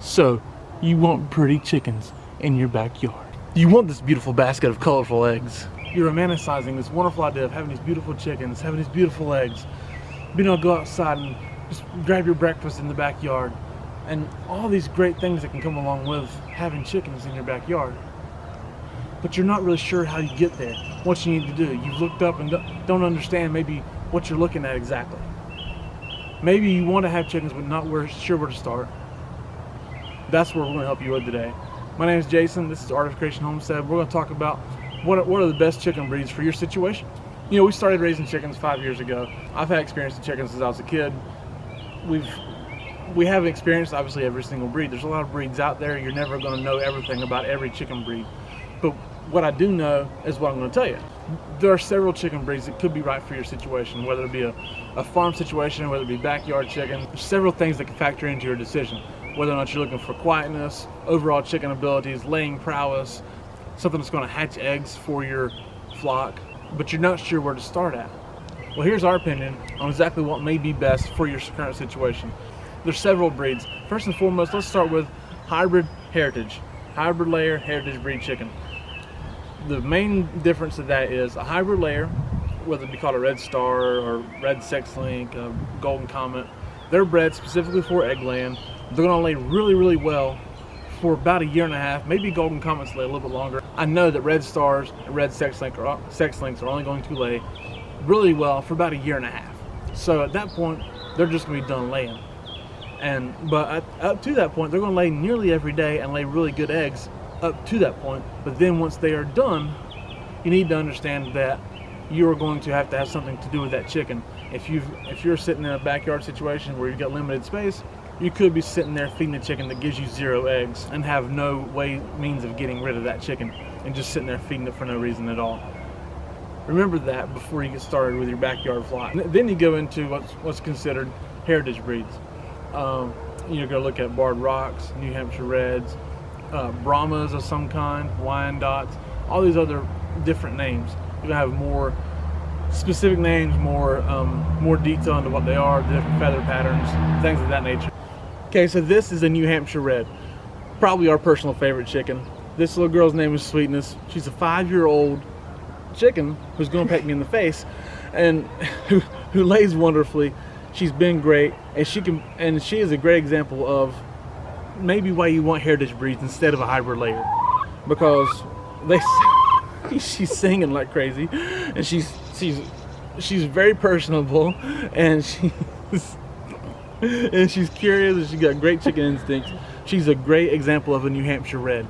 So, you want pretty chickens in your backyard. You want this beautiful basket of colorful eggs. You're romanticizing this wonderful idea of having these beautiful chickens, having these beautiful eggs, being able to go outside and just grab your breakfast in the backyard, and all these great things that can come along with having chickens in your backyard. But you're not really sure how you get there, what you need to do. You've looked up and don't understand maybe what you're looking at exactly. Maybe you want to have chickens but not sure where to start. That's what we're going to help you with today. My name is Jason. This is Art of Creation Homestead. We're going to talk about what are the best chicken breeds for your situation. You know, we started raising chickens 5 years ago. I've had experience with chickens since I was a kid. We haven't experienced obviously every single breed. There's a lot of breeds out there. You're never going to know everything about every chicken breed. But what I do know is what I'm going to tell you. There are several chicken breeds that could be right for your situation, whether it be a farm situation, whether it be backyard chicken. There's several things that can factor into your decision, whether or not you're looking for quietness, overall chicken abilities, laying prowess, something that's going to hatch eggs for your flock, but you're not sure where to start at. Well, here's our opinion on exactly what may be best for your current situation. There's several breeds. First and foremost, let's start with hybrid heritage. Hybrid layer heritage breed chicken. The main difference of that is a hybrid layer, whether it be called a red star or red sex link, a golden comet, they're bred specifically for egg laying. They're going to lay really, really well for about a year and a half. Maybe golden comets lay a little bit longer. I know that red stars and red sex links are only going to lay really well for about a year and a half. So at that point, they're just going to be done laying. But up to that point, they're going to lay nearly every day and lay really good eggs up to that point. But then once they are done, you need to understand that you are going to have something to do with that chicken. If you're sitting in a backyard situation where you've got limited space, you could be sitting there feeding a chicken that gives you 0 eggs and have no means of getting rid of that chicken and just sitting there feeding it for no reason at all. Remember that before you get started with your backyard flock. Then you go into what's considered heritage breeds. You're going to look at Barred Rocks, New Hampshire Reds, Brahmas of some kind, Wyandottes, all these other different names. You're going to have more specific names, more detail into what they are, different feather patterns, things of that nature. Okay, so this is a New Hampshire Red, probably our personal favorite chicken. This little girl's name is Sweetness. She's a 5-year-old chicken who's going to peck me in the face, and who lays wonderfully. She's been great, and she is a great example of maybe why you want heritage breeds instead of a hybrid layer, because she's singing like crazy, and she's very personable, and she's curious, and she's got great chicken instincts. She's a great example of a New Hampshire Red.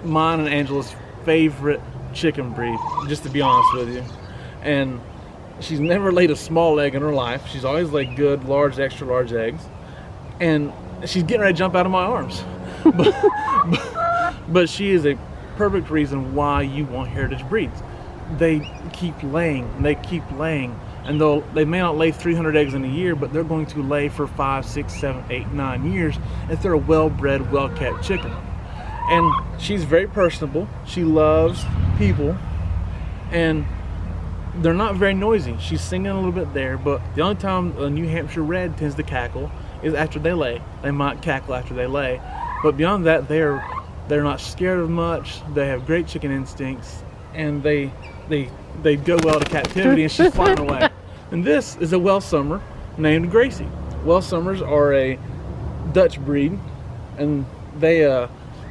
Mine and Angela's favorite chicken breed, just to be honest with you. And she's never laid a small egg in her life. She's always laid good, large, extra large eggs. And she's getting ready to jump out of my arms. But she is a perfect reason why you want heritage breeds. They keep laying, and they keep laying. And they may not lay 300 eggs in a year, but they're going to lay for 5, 6, 7, 8, 9 years if they're a well-bred, well-kept chicken. And she's very personable. She loves people, and they're not very noisy. She's singing a little bit there, but the only time a New Hampshire Red tends to cackle is after they lay. They might cackle after they lay, but beyond that, they're not scared of much. They have great chicken instincts, and they go well to captivity, and she's flying away. And this is a Welsummer named Gracie. Welsummers are a Dutch breed, and they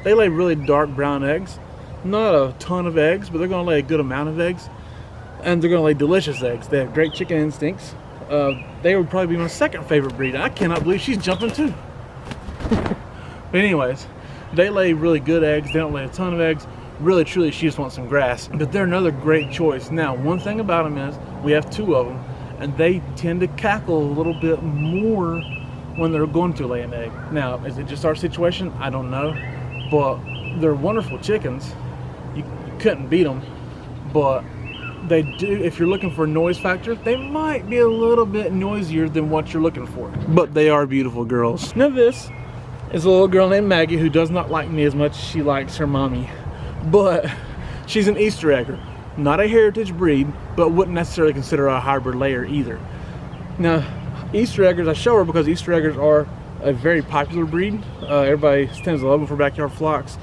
lay really dark brown eggs. Not a ton of eggs, but they're going to lay a good amount of eggs, and they're going to lay delicious eggs. They have great chicken instincts. They would probably be my second favorite breed. I cannot believe she's jumping too. But anyways, they lay really good eggs. They don't lay a ton of eggs. Really, truly, she just wants some grass. But they're another great choice. Now, one thing about them is we have 2 of them, and they tend to cackle a little bit more when they're going to lay an egg. Now, is it just our situation? I don't know. But they're wonderful chickens. You couldn't beat them. But they do, if you're looking for a noise factor, they might be a little bit noisier than what you're looking for. But they are beautiful girls. Now this is a little girl named Maggie who does not like me as much as she likes her mommy. But she's an Easter egger. Not a heritage breed, but wouldn't necessarily consider her a hybrid layer either. Now, Easter eggers, I show her because Easter eggers are a very popular breed. Everybody tends to love them for backyard flocks.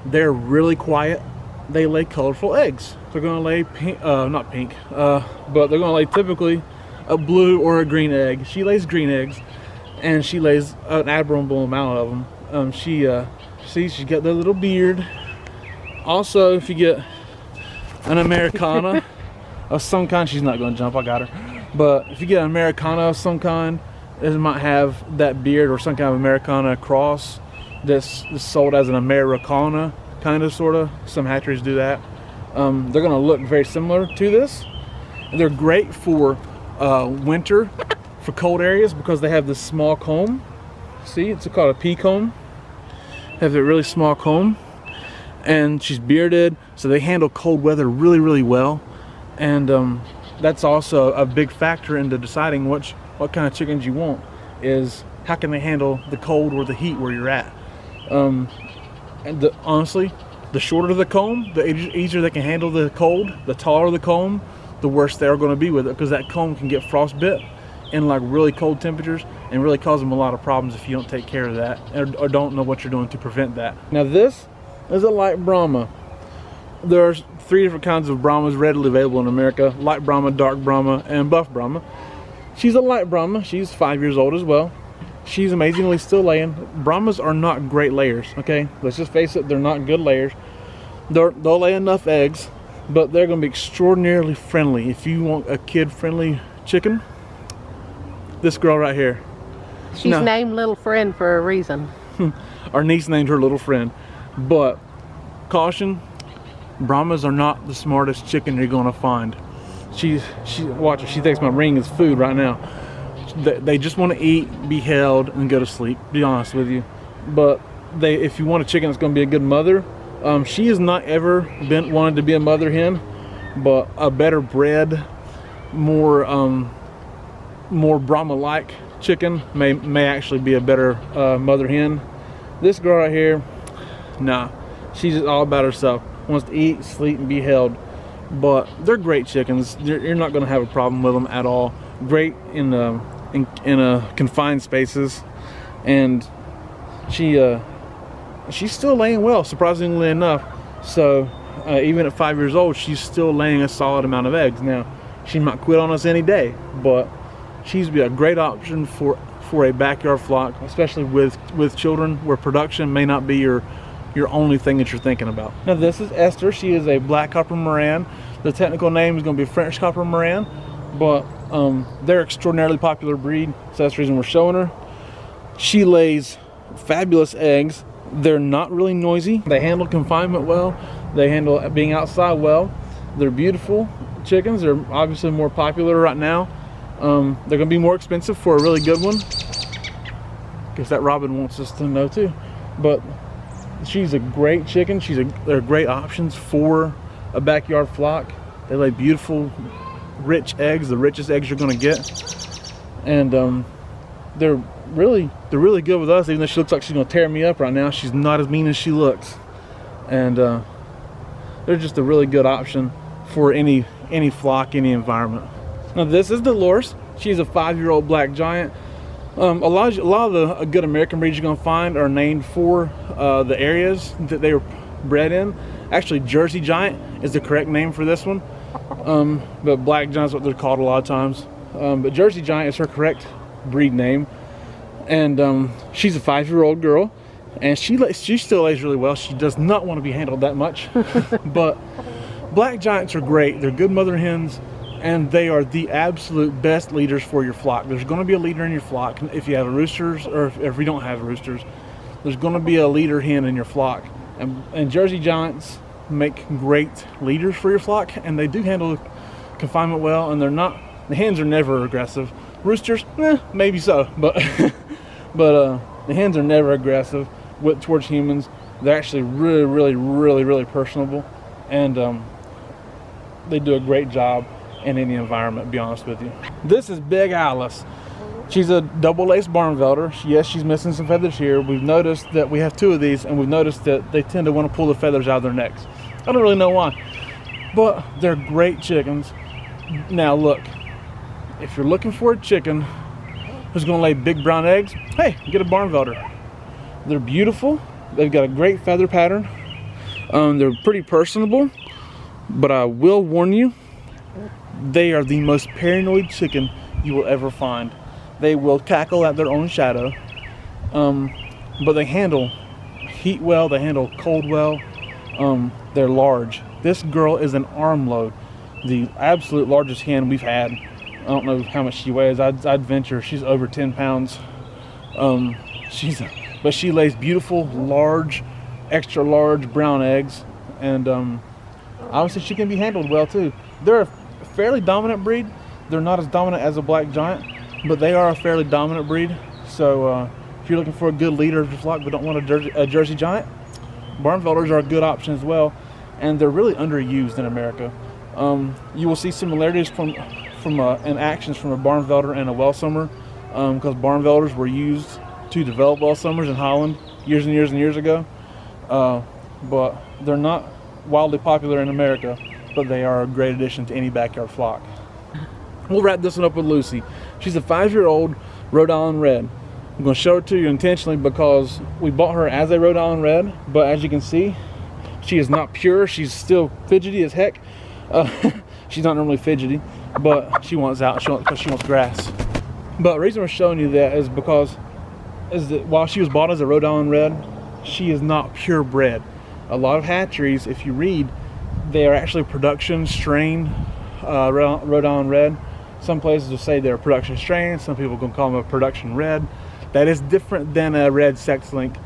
They're really quiet. They lay colorful eggs. They're going to lay pink, not pink, but they're going to lay typically a blue or a green egg. She lays green eggs, and she lays an admirable amount of them. She's got the little beard. Also, if you get an Americana of some kind, she's not going to jump, I got her. But if you get an Americana of some kind, it might have that beard or some kind of Americana cross that's sold as an Americana, kind of, sort of. Some hatcheries do that. They're going to look very similar to this. They're great for winter, for cold areas, because they have this small comb. See, it's called a pea comb. They have a really small comb, and she's bearded, so they handle cold weather really, really well. And that's also a big factor into deciding what kind of chickens you want, is how can they handle the cold or the heat where you're at. And honestly, the shorter the comb, the easier they can handle the cold. The taller the comb, the worse they're going to be with it, because that comb can get frostbit in like really cold temperatures and really cause them a lot of problems if you don't take care of that, or don't know what you're doing to prevent that. Now this is a light Brahma. There's 3 different kinds of Brahmas readily available in America: light Brahma, dark Brahma, and buff Brahma. She's a light Brahma. She's 5 years old as well. She's amazingly still laying. Brahmas are not great layers, okay? Let's just face it, they're not good layers. They'll lay enough eggs, but they're going to be extraordinarily friendly. If you want a kid-friendly chicken, this girl right here. She's named Little Friend for a reason. Our niece named her Little Friend. But caution, Brahmas are not the smartest chicken you're going to find. Watch her, she thinks my ring is food right now. They just want to eat, be held, and go to sleep, to be honest with you. But if you want a chicken that's going to be a good mother, she has not ever wanted to be a mother hen, but a better bred, more Brahma-like chicken may actually be a better mother hen. This girl right here, nah, she's just all about herself. Wants to eat, sleep, and be held. But they're great chickens. You're not going to have a problem with them at all. Great in confined spaces, and she's still laying well, surprisingly enough. So even at 5 years old, she's still laying a solid amount of eggs. Now she might quit on us any day, but she's be a great option for a backyard flock, especially with children, where production may not be your only thing that you're thinking about. Now this is Esther. She is a black copper Moran. The technical name is going to be French copper Moran, but they're extraordinarily popular breed, so that's the reason we're showing her. She lays fabulous eggs. They're not really noisy. They handle confinement well. They handle being outside well. They're beautiful chickens. They're obviously more popular right now. They're going to be more expensive for a really good one. Guess that Robin wants us to know too. But she's a great chicken. They're great options for a backyard flock. They lay beautiful, rich eggs, the richest eggs you're going to get. And they're really good with us, even though she looks like she's going to tear me up right now. She's not as mean as she looks. And they're just a really good option for any flock, any environment. Now this is Dolores. She's a 5-year-old black giant. A lot of the good American breeds you're going to find are named for the areas that they were bred in. Actually, Jersey Giant is the correct name for this one, but black giant is what they're called a lot of times. But Jersey Giant is her correct breed name, and she's a 5-year-old girl, and she still lays really well. She does not want to be handled that much, but black giants are great. They're good mother hens, and they are the absolute best leaders for your flock. There's going to be a leader in your flock if you have roosters, or if you don't have roosters. There's going to be a leader hen in your flock, and Jersey Giants make great leaders for your flock, and they do handle confinement well, and the hens are never aggressive. Roosters, maybe so, but the hens are never aggressive towards humans. They're actually really personable, and they do a great job in any environment, to be honest with you. This is Big Alice. She's a double-lace barnvelder. Yes, she's missing some feathers here. We've noticed that we have 2 of these, and we've noticed that they tend to want to pull the feathers out of their necks. I don't really know why, but they're great chickens. Now look, if you're looking for a chicken who's going to lay big brown eggs, hey, get a barn velder. They're beautiful. They've got a great feather pattern. They're pretty personable, but I will warn you, they are the most paranoid chicken you will ever find. They will cackle at their own shadow, but they handle heat well, they handle cold well. They're large. This girl is an arm load, the absolute largest hen we've had. I don't know how much she weighs. I'd venture she's over 10 pounds. But she lays beautiful, large, extra large brown eggs, and obviously she can be handled well too. They're a fairly dominant breed. They're not as dominant as a black giant, but they are a fairly dominant breed. So if you're looking for a good leader of your flock but don't want a Jersey giant, barn velders are a good option as well, and they're really underused in America. You will see similarities in actions from a barn velder and a Welsummer, because barn velders were used to develop Welsummers in Holland years and years and years ago, but they're not wildly popular in America, but they are a great addition to any backyard flock. We'll wrap this one up with Lucy. She's a 5-year-old Rhode Island Red. I'm going to show her to you intentionally because we bought her as a Rhode Island Red, but as you can see, she is not pure. She's still fidgety as heck. She's not normally fidgety, but she wants out because she wants grass. But the reason we're showing you that is because while she was bought as a Rhode Island Red, she is not purebred. A lot of hatcheries, if you read, they are actually production strain Rhode Island Red. Some places will say they're a production strain. Some people are going to call them a production red. That is different than a red sex link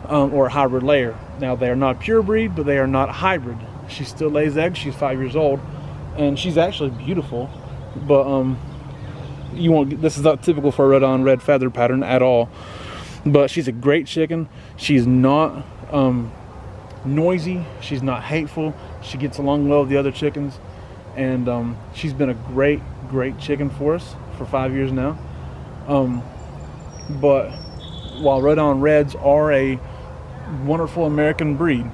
or a hybrid layer. Now, they are not a pure breed, but they are not a hybrid. She still lays eggs. She's 5 years old, and she's actually beautiful. But this is not typical for a Rhode Island Red feather pattern at all. But she's a great chicken. She's not noisy. She's not hateful. She gets along well with the other chickens, and she's been a great chicken for us for 5 years now. But while Rhode Island Reds are a wonderful American breed,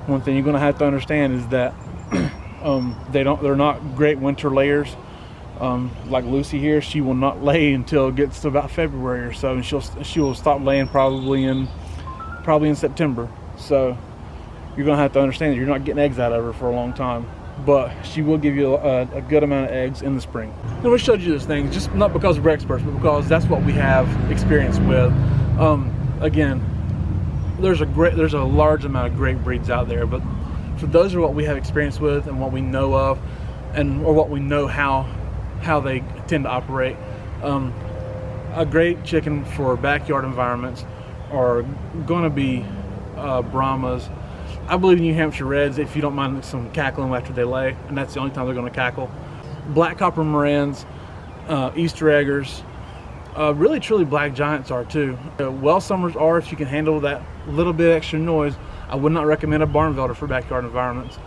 one thing you're going to have to understand is that they're not great winter layers. Like Lucy here, she will not lay until it gets to about February or so, and she will stop laying probably in September. So you're gonna have to understand that you're not getting eggs out of her for a long time, but she will give you a good amount of eggs in the spring. And we showed you this thing just not because we're experts, but because that's what we have experience with. Again, there's a large amount of great breeds out there, but for those are what we have experience with and what we know of, or what we know how they tend to operate. A great chicken for backyard environments are going to be Brahmas. I believe in New Hampshire Reds, if you don't mind some cackling after they lay, and that's the only time they're going to cackle. Black Copper Morans, Easter Eggers, really truly black giants are too. Welsummers are, if you can handle that little bit extra noise. I would not recommend a barn velder for backyard environments.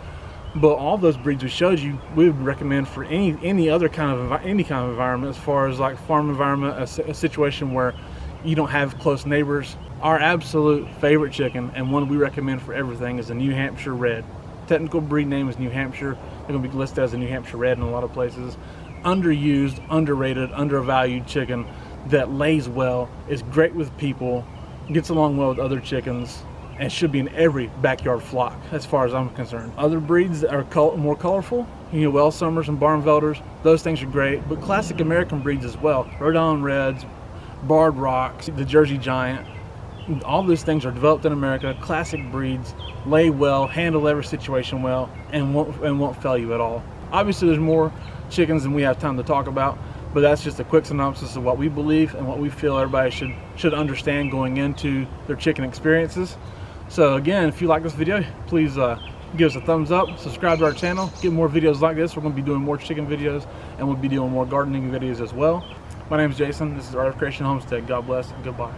But all those breeds we showed you, we would recommend for any other kind of environment, as far as like farm environment, a situation where you don't have close neighbors. Our absolute favorite chicken, and one we recommend for everything, is a New Hampshire Red. Technical breed name is New Hampshire. They're going to be listed as a New Hampshire Red in a lot of places. Underused, underrated, undervalued chicken that lays well, is great with people, gets along well with other chickens, and should be in every backyard flock as far as I'm concerned. Other breeds that are more colorful, Welsummers and barn velders, those things are great, but classic American breeds as well. Rhode Island Reds, Barred Rocks, the Jersey Giant, all these things are developed in America, classic breeds, lay well, handle every situation well, and won't fail you at all. Obviously there's more chickens than we have time to talk about, but that's just a quick synopsis of what we believe and what we feel everybody should understand going into their chicken experiences. So again, if you like this video, please give us a thumbs up, subscribe to our channel, get more videos like this. We're going to be doing more chicken videos, and we'll be doing more gardening videos as well. My name is Jason. This is Art of Creation Homestead. God bless and goodbye.